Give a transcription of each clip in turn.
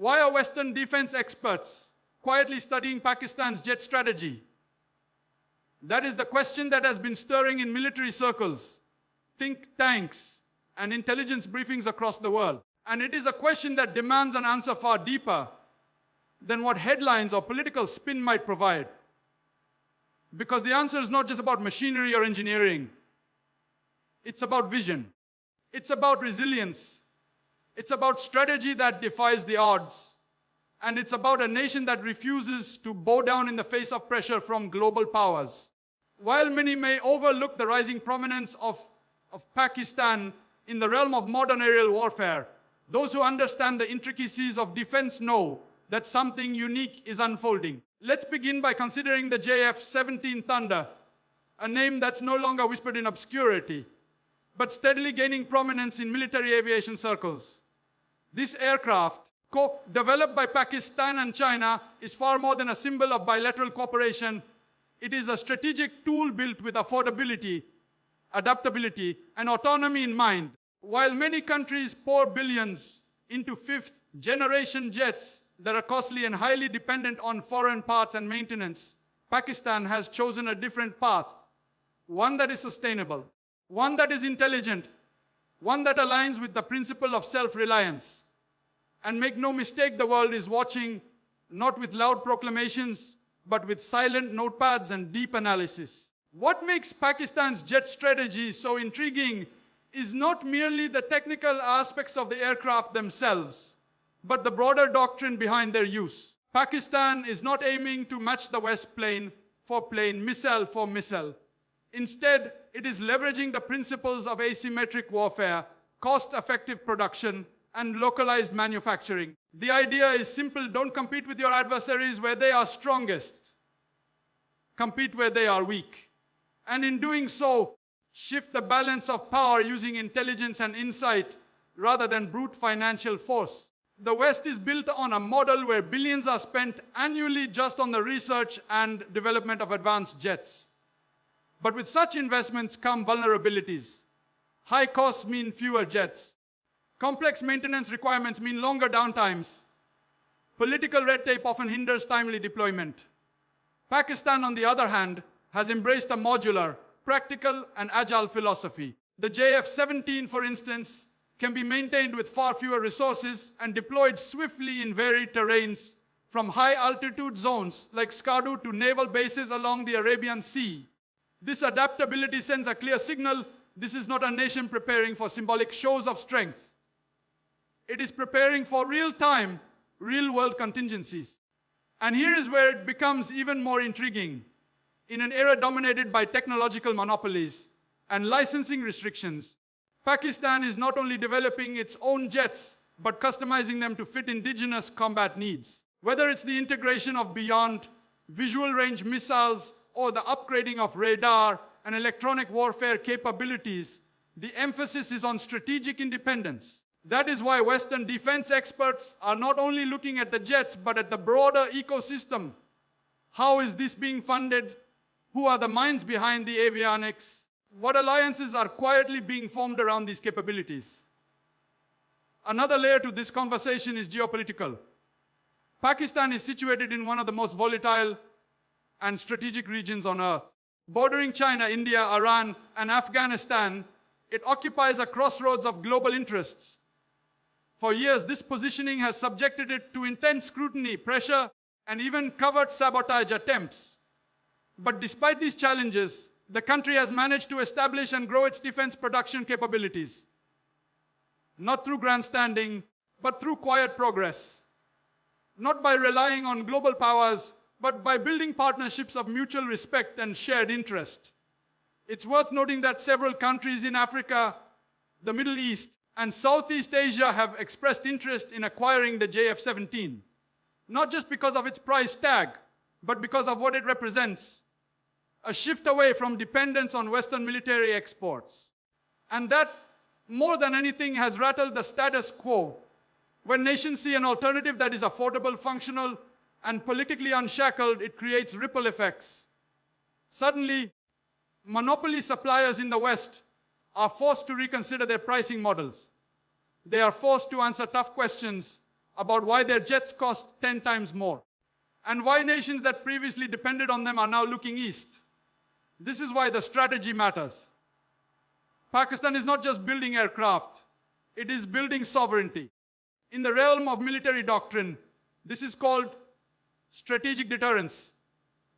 Why are Western defense experts quietly studying Pakistan's jet strategy? That is the question that has been stirring in military circles, think tanks, and intelligence briefings across the world. And it is a question that demands an answer far deeper than what headlines or political spin might provide. Because the answer is not just about machinery or engineering. It's about vision. It's about resilience. It's about strategy that defies the odds. And it's about a nation that refuses to bow down in the face of pressure from global powers. While many may overlook the rising prominence of Pakistan in the realm of modern aerial warfare, those who understand the intricacies of defense know that something unique is unfolding. Let's begin by considering the JF-17 Thunder, a name that's no longer whispered in obscurity, but steadily gaining prominence in military aviation circles. This aircraft, co-developed by Pakistan and China, is far more than a symbol of bilateral cooperation. It is a strategic tool built with affordability, adaptability, and autonomy in mind. While many countries pour billions into fifth-generation jets that are costly and highly dependent on foreign parts and maintenance, Pakistan has chosen a different path, one that is sustainable, one that is intelligent, one that aligns with the principle of self-reliance. And make no mistake, the world is watching, not with loud proclamations, but with silent notepads and deep analysis. What makes Pakistan's jet strategy so intriguing is not merely the technical aspects of the aircraft themselves, but the broader doctrine behind their use. Pakistan is not aiming to match the West plane for plane, missile for missile. Instead, it is leveraging the principles of asymmetric warfare, cost-effective production, and localized manufacturing. The idea is simple: don't compete with your adversaries where they are strongest. Compete where they are weak. And in doing so, shift the balance of power using intelligence and insight rather than brute financial force. The West is built on a model where billions are spent annually just on the research and development of advanced jets. But with such investments come vulnerabilities. High costs mean fewer jets. Complex maintenance requirements mean longer downtimes. Political red tape often hinders timely deployment. Pakistan, on the other hand, has embraced a modular, practical, and agile philosophy. The JF-17, for instance, can be maintained with far fewer resources and deployed swiftly in varied terrains, from high-altitude zones like Skardu to naval bases along the Arabian Sea. This adaptability sends a clear signal: this is not a nation preparing for symbolic shows of strength. It is preparing for real-time, real-world contingencies. And here is where it becomes even more intriguing. In an era dominated by technological monopolies and licensing restrictions, Pakistan is not only developing its own jets, but customizing them to fit indigenous combat needs. Whether it's the integration of beyond visual range missiles or the upgrading of radar and electronic warfare capabilities, the emphasis is on strategic independence. That is why Western defense experts are not only looking at the jets, but at the broader ecosystem. How is this being funded? Who are the minds behind the avionics? What alliances are quietly being formed around these capabilities? Another layer to this conversation is geopolitical. Pakistan is situated in one of the most volatile and strategic regions on Earth. Bordering China, India, Iran, and Afghanistan, it occupies a crossroads of global interests. For years, this positioning has subjected it to intense scrutiny, pressure, and even covert sabotage attempts. But despite these challenges, the country has managed to establish and grow its defense production capabilities. Not through grandstanding, but through quiet progress. Not by relying on global powers, but by building partnerships of mutual respect and shared interest. It's worth noting that several countries in Africa, the Middle East, and Southeast Asia have expressed interest in acquiring the JF-17. Not just because of its price tag, but because of what it represents: a shift away from dependence on Western military exports. And that, more than anything, has rattled the status quo. When nations see an alternative that is affordable, functional, and politically unshackled, it creates ripple effects. Suddenly, monopoly suppliers in the West are forced to reconsider their pricing models. They are forced to answer tough questions about why their jets cost 10 times more, and why nations that previously depended on them are now looking east. This is why the strategy matters. Pakistan is not just building aircraft, it is building sovereignty. In the realm of military doctrine, this is called strategic deterrence.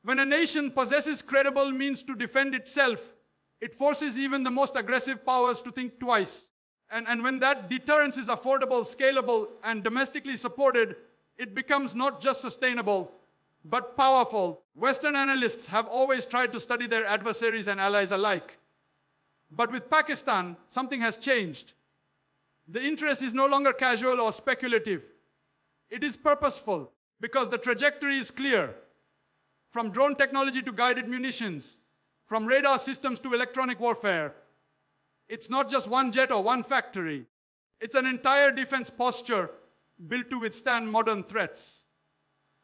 When a nation possesses credible means to defend itself, it forces even the most aggressive powers to think twice. And when that deterrence is affordable, scalable, and domestically supported, it becomes not just sustainable, but powerful. Western analysts have always tried to study their adversaries and allies alike. But with Pakistan, something has changed. The interest is no longer casual or speculative. It is purposeful, because the trajectory is clear. From drone technology to guided munitions, from radar systems to electronic warfare, it's not just one jet or one factory. It's an entire defense posture built to withstand modern threats.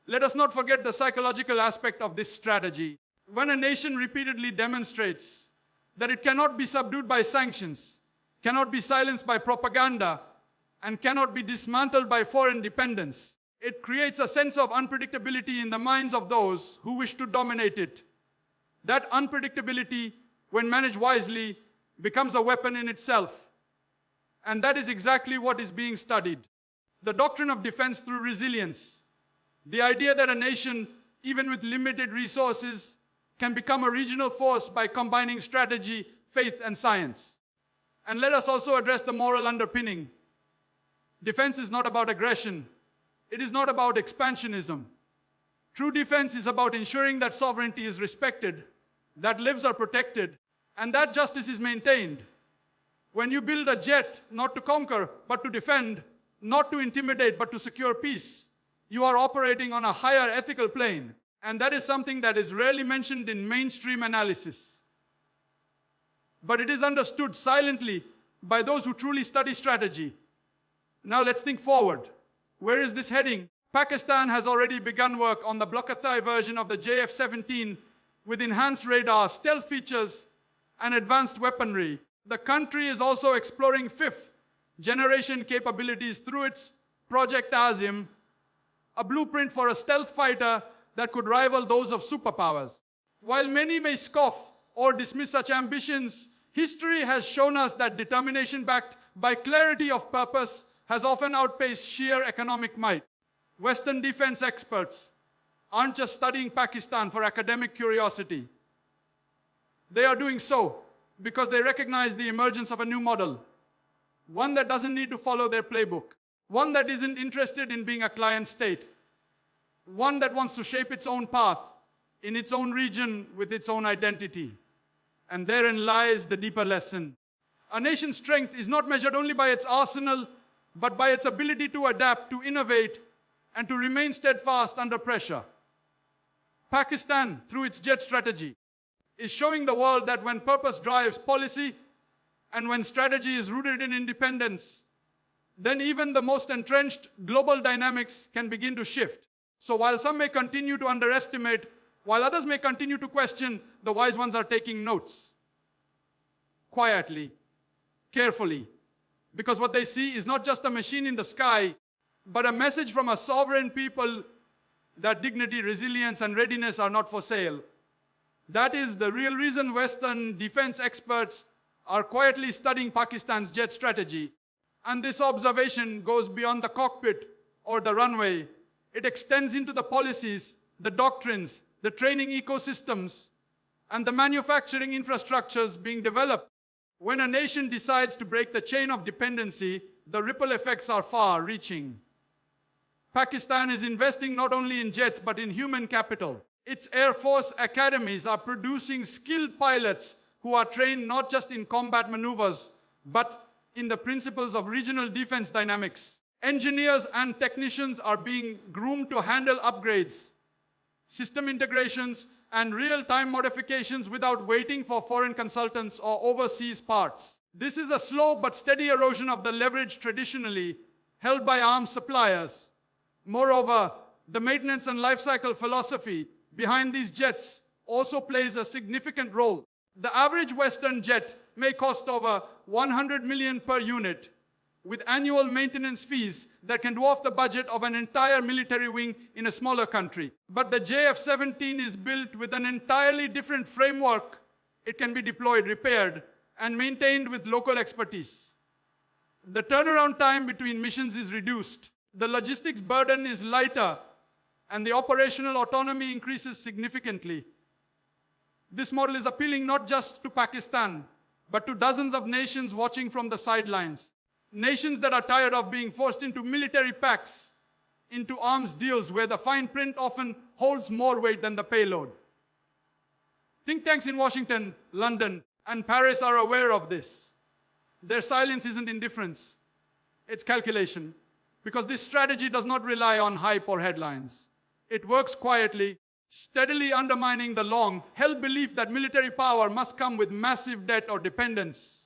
Let us not forget the psychological aspect of this strategy. When a nation repeatedly demonstrates that it cannot be subdued by sanctions, cannot be silenced by propaganda, and cannot be dismantled by foreign dependence, it creates a sense of unpredictability in the minds of those who wish to dominate it. That unpredictability, when managed wisely, becomes a weapon in itself. And that is exactly what is being studied. The doctrine of defense through resilience. The idea that a nation, even with limited resources, can become a regional force by combining strategy, faith, and science. And let us also address the moral underpinning. Defense is not about aggression. It is not about expansionism. True defense is about ensuring that sovereignty is respected, that lives are protected, and that justice is maintained. When you build a jet not to conquer, but to defend, not to intimidate, but to secure peace, you are operating on a higher ethical plane. And that is something that is rarely mentioned in mainstream analysis. But it is understood silently by those who truly study strategy. Now let's think forward. Where is this heading? Pakistan has already begun work on the Block-a-Thigh version of the JF-17 with enhanced radar, stealth features, and advanced weaponry. The country is also exploring fifth-generation capabilities through its Project Azim, a blueprint for a stealth fighter that could rival those of superpowers. While many may scoff or dismiss such ambitions, history has shown us that determination backed by clarity of purpose has often outpaced sheer economic might. Western defense experts aren't just studying Pakistan for academic curiosity. They are doing so because they recognize the emergence of a new model, one that doesn't need to follow their playbook, one that isn't interested in being a client state, one that wants to shape its own path in its own region with its own identity. And therein lies the deeper lesson. A nation's strength is not measured only by its arsenal, but by its ability to adapt, to innovate, and to remain steadfast under pressure. Pakistan, through its jet strategy, is showing the world that when purpose drives policy, and when strategy is rooted in independence, then even the most entrenched global dynamics can begin to shift. So while some may continue to underestimate, while others may continue to question, the wise ones are taking notes. Quietly, carefully, because what they see is not just a machine in the sky, but a message from a sovereign people that dignity, resilience, and readiness are not for sale. That is the real reason Western defense experts are quietly studying Pakistan's jet strategy. And this observation goes beyond the cockpit or the runway. It extends into the policies, the doctrines, the training ecosystems, and the manufacturing infrastructures being developed. When a nation decides to break the chain of dependency, the ripple effects are far-reaching. Pakistan is investing not only in jets, but in human capital. Its Air Force academies are producing skilled pilots who are trained not just in combat maneuvers, but in the principles of regional defense dynamics. Engineers and technicians are being groomed to handle upgrades, system integrations, and real-time modifications without waiting for foreign consultants or overseas parts. This is a slow but steady erosion of the leverage traditionally held by arms suppliers. Moreover, the maintenance and lifecycle philosophy behind these jets also plays a significant role. The average Western jet may cost over 100 million per unit, with annual maintenance fees that can dwarf the budget of an entire military wing in a smaller country. But the JF-17 is built with an entirely different framework. It can be deployed, repaired, and maintained with local expertise. The turnaround time between missions is reduced. The logistics burden is lighter, and the operational autonomy increases significantly. This model is appealing not just to Pakistan, but to dozens of nations watching from the sidelines. Nations that are tired of being forced into military pacts, into arms deals where the fine print often holds more weight than the payload. Think tanks in Washington, London, and Paris are aware of this. Their silence isn't indifference, it's calculation, because this strategy does not rely on hype or headlines. It works quietly, steadily undermining the long-held belief that military power must come with massive debt or dependence.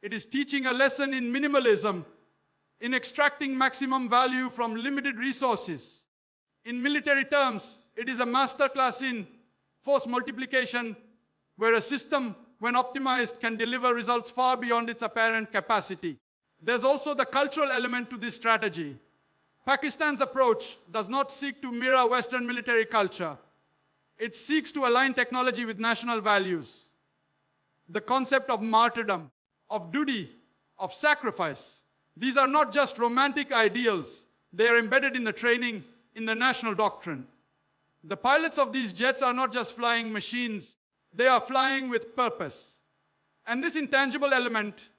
It is teaching a lesson in minimalism, in extracting maximum value from limited resources. In military terms, it is a masterclass in force multiplication, where a system, when optimized, can deliver results far beyond its apparent capacity. There's also the cultural element to this strategy. Pakistan's approach does not seek to mirror Western military culture. It seeks to align technology with national values. The concept of martyrdom, of duty, of sacrifice, these are not just romantic ideals. They are embedded in the training, in the national doctrine. The pilots of these jets are not just flying machines, they are flying with purpose. And this intangible element,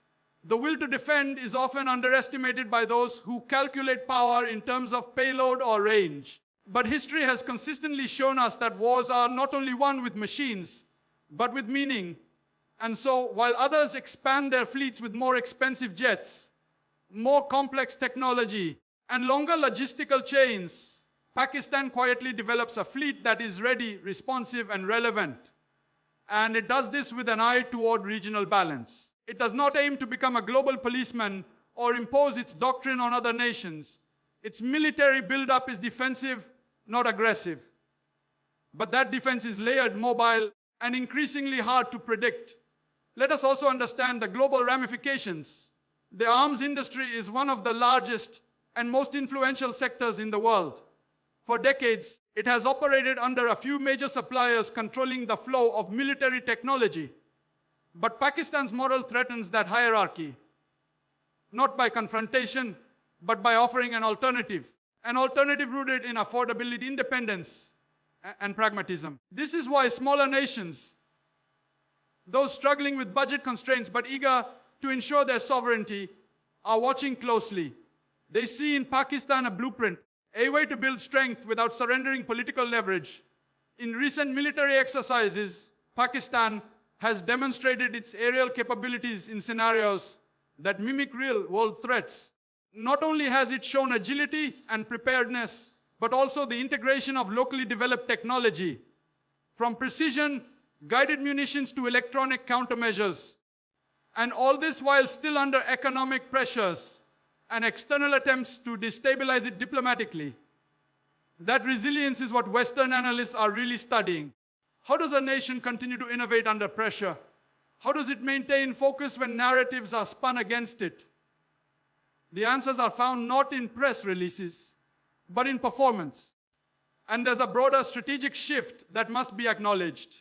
the will to defend, is often underestimated by those who calculate power in terms of payload or range. But history has consistently shown us that wars are not only won with machines, but with meaning. And so, while others expand their fleets with more expensive jets, more complex technology, and longer logistical chains, Pakistan quietly develops a fleet that is ready, responsive, and relevant. And it does this with an eye toward regional balance. It does not aim to become a global policeman or impose its doctrine on other nations. Its military buildup is defensive, not aggressive. But that defense is layered, mobile, and increasingly hard to predict. Let us also understand the global ramifications. The arms industry is one of the largest and most influential sectors in the world. For decades, it has operated under a few major suppliers controlling the flow of military technology. But Pakistan's model threatens that hierarchy, not by confrontation, but by offering an alternative rooted in affordability, independence, and pragmatism. This is why smaller nations, those struggling with budget constraints but eager to ensure their sovereignty, are watching closely. They see in Pakistan a blueprint, a way to build strength without surrendering political leverage. In recent military exercises, Pakistan has demonstrated its aerial capabilities in scenarios that mimic real-world threats. Not only has it shown agility and preparedness, but also the integration of locally developed technology, from precision, guided munitions to electronic countermeasures. And all this while still under economic pressures and external attempts to destabilize it diplomatically. That resilience is what Western analysts are really studying. How does a nation continue to innovate under pressure? How does it maintain focus when narratives are spun against it? The answers are found not in press releases, but in performance. And there's a broader strategic shift that must be acknowledged.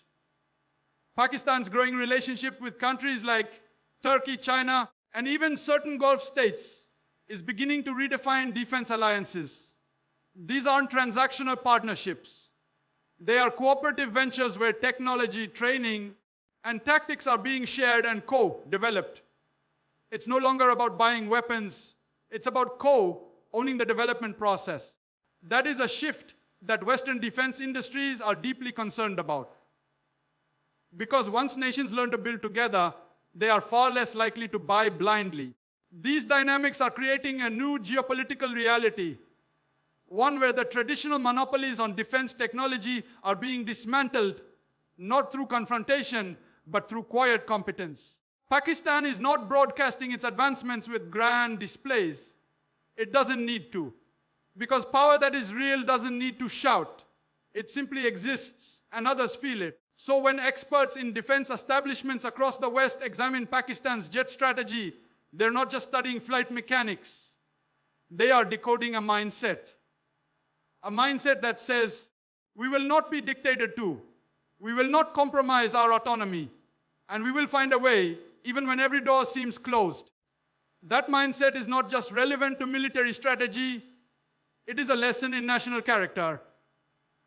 Pakistan's growing relationship with countries like Turkey, China, and even certain Gulf states is beginning to redefine defense alliances. These aren't transactional partnerships. They are cooperative ventures where technology, training, and tactics are being shared and co-developed. It's no longer about buying weapons. It's about co-owning the development process. That is a shift that Western defense industries are deeply concerned about. Because once nations learn to build together, they are far less likely to buy blindly. These dynamics are creating a new geopolitical reality, one where the traditional monopolies on defense technology are being dismantled, not through confrontation, but through quiet competence. Pakistan is not broadcasting its advancements with grand displays. It doesn't need to, because power that is real doesn't need to shout. It simply exists, and others feel it. So when experts in defense establishments across the West examine Pakistan's jet strategy, they're not just studying flight mechanics. They are decoding a mindset that says, we will not be dictated to, we will not compromise our autonomy, and we will find a way even when every door seems closed. That mindset is not just relevant to military strategy, it is a lesson in national character.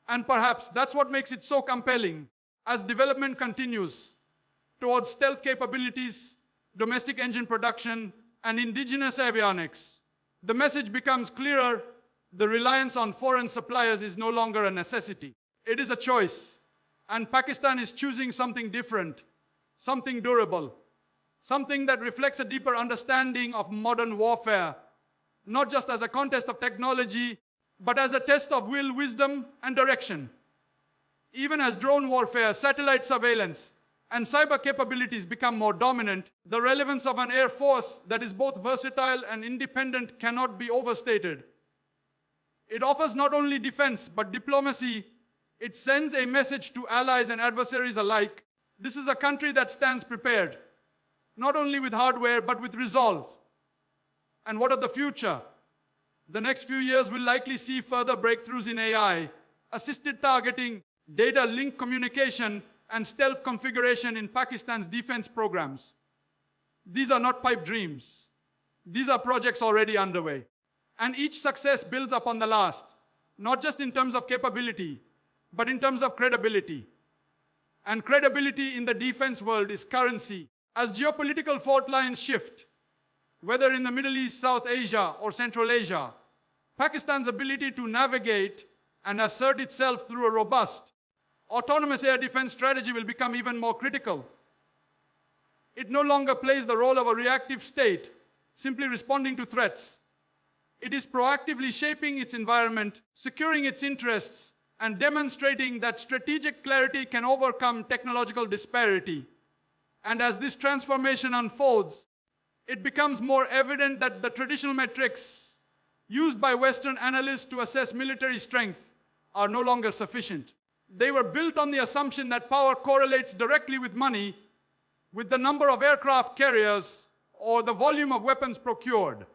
And perhaps that's what makes it so compelling as development continues towards stealth capabilities, domestic engine production, and indigenous avionics. The message becomes clearer: the reliance on foreign suppliers is no longer a necessity. It is a choice. And Pakistan is choosing something different, something durable, something that reflects a deeper understanding of modern warfare, not just as a contest of technology, but as a test of will, wisdom, and direction. Even as drone warfare, satellite surveillance, and cyber capabilities become more dominant, the relevance of an air force that is both versatile and independent cannot be overstated. It offers not only defense, but diplomacy. It sends a message to allies and adversaries alike. This is a country that stands prepared, not only with hardware, but with resolve. And what of the future? The next few years will likely see further breakthroughs in AI, assisted targeting, data link communication, and stealth configuration in Pakistan's defense programs. These are not pipe dreams. These are projects already underway. And each success builds upon the last, not just in terms of capability, but in terms of credibility. And credibility in the defense world is currency. As geopolitical fault lines shift, whether in the Middle East, South Asia, or Central Asia, Pakistan's ability to navigate and assert itself through a robust, autonomous air defense strategy will become even more critical. It no longer plays the role of a reactive state, simply responding to threats. It is proactively shaping its environment, securing its interests, and demonstrating that strategic clarity can overcome technological disparity. And as this transformation unfolds, it becomes more evident that the traditional metrics used by Western analysts to assess military strength are no longer sufficient. They were built on the assumption that power correlates directly with money, with the number of aircraft carriers, or the volume of weapons procured.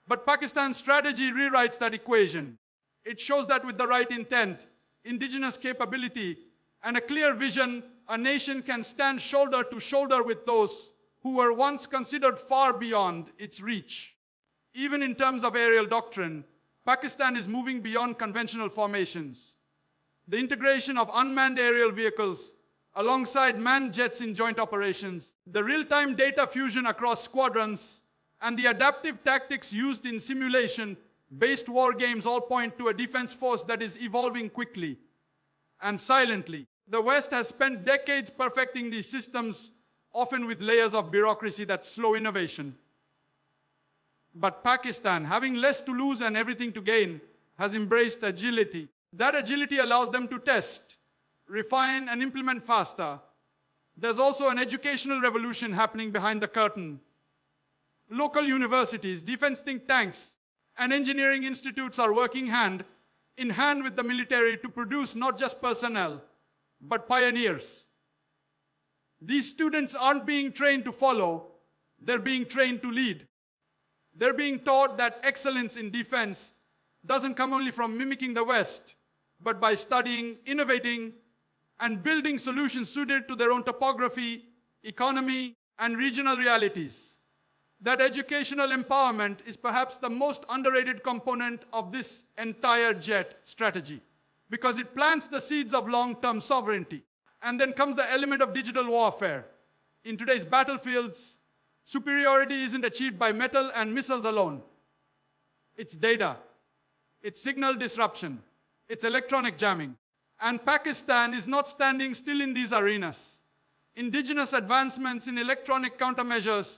But Pakistan's strategy rewrites that equation. It shows that with the right intent, indigenous capability, and a clear vision, a nation can stand shoulder to shoulder with those who were once considered far beyond its reach. Even in terms of aerial doctrine, Pakistan is moving beyond conventional formations. The integration of unmanned aerial vehicles alongside manned jets in joint operations, the real-time data fusion across squadrons, and the adaptive tactics used in simulation-based war games all point to a defense force that is evolving quickly and silently. The West has spent decades perfecting these systems, often with layers of bureaucracy that slow innovation. But Pakistan, having less to lose and everything to gain, has embraced agility. That agility allows them to test, refine, and implement faster. There's also an educational revolution happening behind the curtain. Local universities, defense think tanks, and engineering institutes are working hand in hand with the military to produce not just personnel, but pioneers. These students aren't being trained to follow, they're being trained to lead. They're being taught that excellence in defense doesn't come only from mimicking the West, but by studying, innovating, and building solutions suited to their own topography, economy, and regional realities. That educational empowerment is perhaps the most underrated component of this entire JET strategy, because it plants the seeds of long-term sovereignty. And then comes the element of digital warfare. In today's battlefields, superiority isn't achieved by metal and missiles alone. It's data, it's signal disruption, it's electronic jamming. And Pakistan is not standing still in these arenas. Indigenous advancements in electronic countermeasures,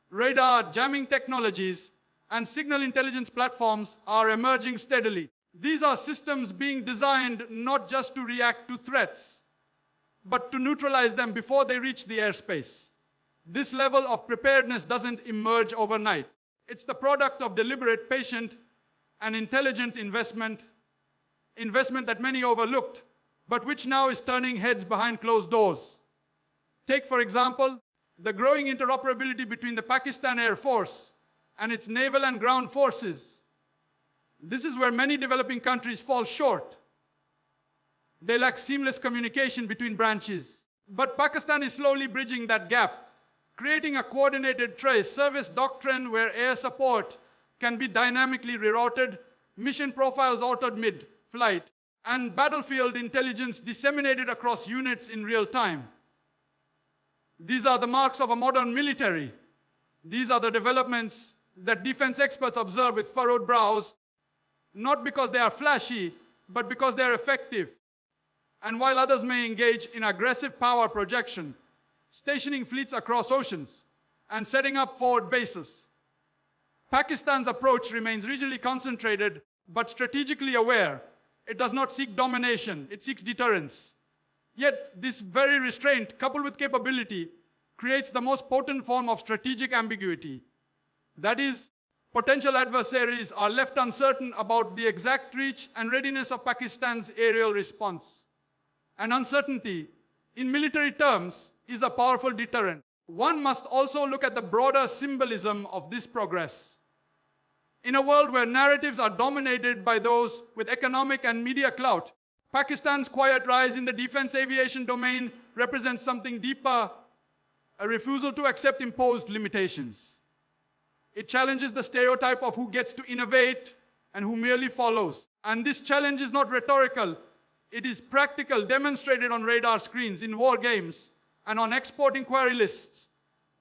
radar, jamming technologies, and signal intelligence platforms are emerging steadily. These are systems being designed not just to react to threats, but to neutralize them before they reach the airspace. This level of preparedness doesn't emerge overnight. It's the product of deliberate, patient, and intelligent investment that many overlooked, but which now is turning heads behind closed doors. Take, for example, the growing interoperability between the Pakistan Air Force and its naval and ground forces. This is where many developing countries fall short. They lack seamless communication between branches. But Pakistan is slowly bridging that gap, creating a coordinated service doctrine where air support can be dynamically rerouted, mission profiles altered mid-flight, and battlefield intelligence disseminated across units in real time. These are the marks of a modern military. These are the developments that defense experts observe with furrowed brows, not because they are flashy, but because they are effective. And while others may engage in aggressive power projection, stationing fleets across oceans, and setting up forward bases, Pakistan's approach remains regionally concentrated but strategically aware. It does not seek domination, it seeks deterrence. Yet this very restraint, coupled with capability, creates the most potent form of strategic ambiguity. That is, potential adversaries are left uncertain about the exact reach and readiness of Pakistan's aerial response. And uncertainty, in military terms, is a powerful deterrent. One must also look at the broader symbolism of this progress. In a world where narratives are dominated by those with economic and media clout, Pakistan's quiet rise in the defense aviation domain represents something deeper, a refusal to accept imposed limitations. It challenges the stereotype of who gets to innovate and who merely follows. And this challenge is not rhetorical. It is practical, demonstrated on radar screens, in war games, and on export inquiry lists.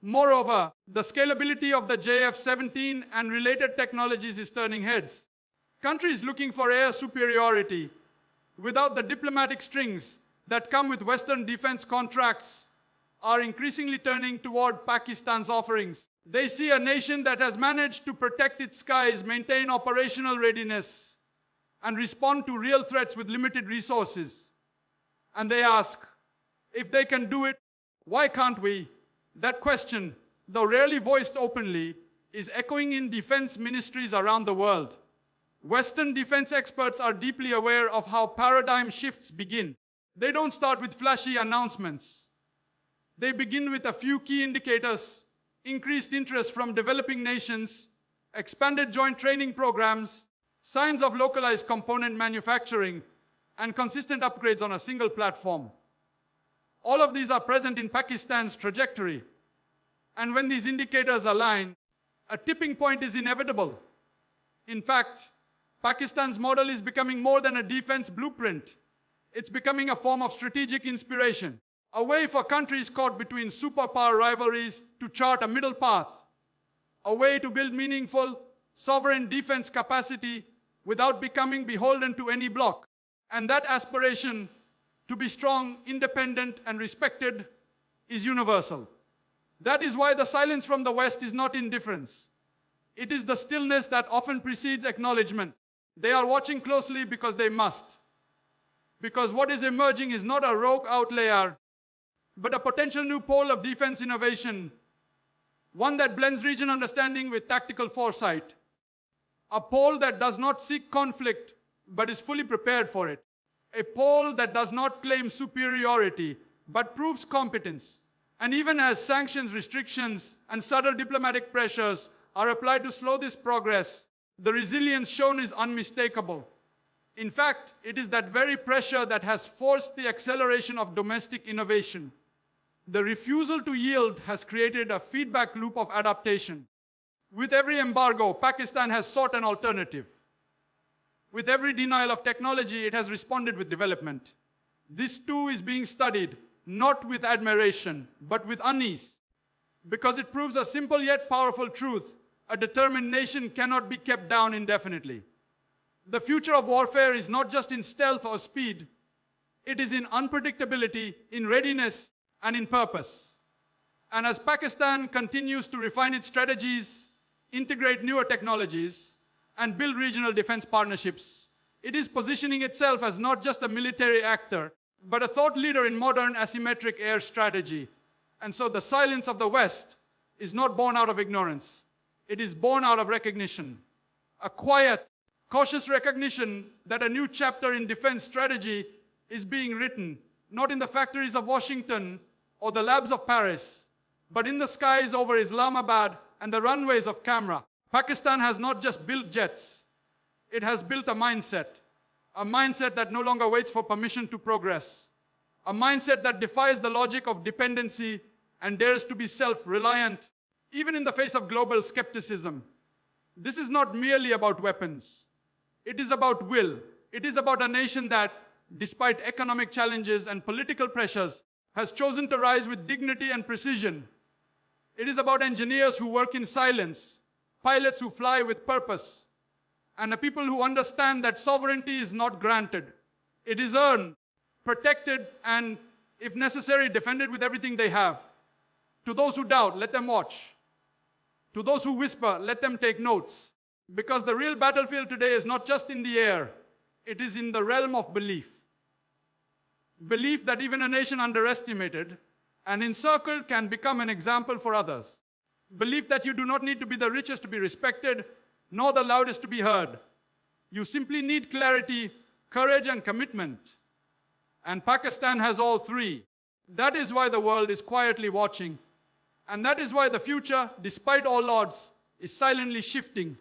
Moreover, the scalability of the JF-17 and related technologies is turning heads. Countries looking for air superiority without the diplomatic strings that come with Western defense contracts are increasingly turning toward Pakistan's offerings. They see a nation that has managed to protect its skies, maintain operational readiness, and respond to real threats with limited resources. And they ask, if they can do it, why can't we? That question, though rarely voiced openly, is echoing in defense ministries around the world. Western defense experts are deeply aware of how paradigm shifts begin. They don't start with flashy announcements. They begin with a few key indicators: increased interest from developing nations, expanded joint training programs, signs of localized component manufacturing, and consistent upgrades on a single platform. All of these are present in Pakistan's trajectory. And when these indicators align, a tipping point is inevitable. In fact, Pakistan's model is becoming more than a defense blueprint. It's becoming a form of strategic inspiration, a way for countries caught between superpower rivalries to chart a middle path, a way to build meaningful, sovereign defense capacity without becoming beholden to any bloc. And that aspiration to be strong, independent, and respected is universal. That is why the silence from the West is not indifference. It is the stillness that often precedes acknowledgement. They are watching closely because they must. Because what is emerging is not a rogue outlier, but a potential new pole of defense innovation, one that blends region understanding with tactical foresight, a pole that does not seek conflict, but is fully prepared for it, a pole that does not claim superiority, but proves competence. And even as sanctions, restrictions, and subtle diplomatic pressures are applied to slow this progress, the resilience shown is unmistakable. In fact, it is that very pressure that has forced the acceleration of domestic innovation. The refusal to yield has created a feedback loop of adaptation. With every embargo, Pakistan has sought an alternative. With every denial of technology, it has responded with development. This too is being studied, not with admiration, but with unease, because it proves a simple yet powerful truth: a determined nation cannot be kept down indefinitely. The future of warfare is not just in stealth or speed, it is in unpredictability, in readiness, and in purpose. And as Pakistan continues to refine its strategies, integrate newer technologies, and build regional defense partnerships, it is positioning itself as not just a military actor, but a thought leader in modern asymmetric air strategy. And so the silence of the West is not born out of ignorance. It is born out of recognition. A quiet, cautious recognition that a new chapter in defense strategy is being written, not in the factories of Washington or the labs of Paris, but in the skies over Islamabad and the runways of Camera. Pakistan has not just built jets, it has built a mindset that no longer waits for permission to progress, a mindset that defies the logic of dependency and dares to be self-reliant, even in the face of global skepticism. This is not merely about weapons. It is about will. It is about a nation that, despite economic challenges and political pressures, has chosen to rise with dignity and precision. It is about engineers who work in silence, pilots who fly with purpose, and a people who understand that sovereignty is not granted. It is earned, protected, and, if necessary, defended with everything they have. To those who doubt, let them watch. To those who whisper, let them take notes. Because the real battlefield today is not just in the air, it is in the realm of belief. Belief that even a nation underestimated and encircled can become an example for others. Belief that you do not need to be the richest to be respected, nor the loudest to be heard. You simply need clarity, courage, and commitment. And Pakistan has all three. That is why the world is quietly watching. And that is why the future, despite all odds, is silently shifting.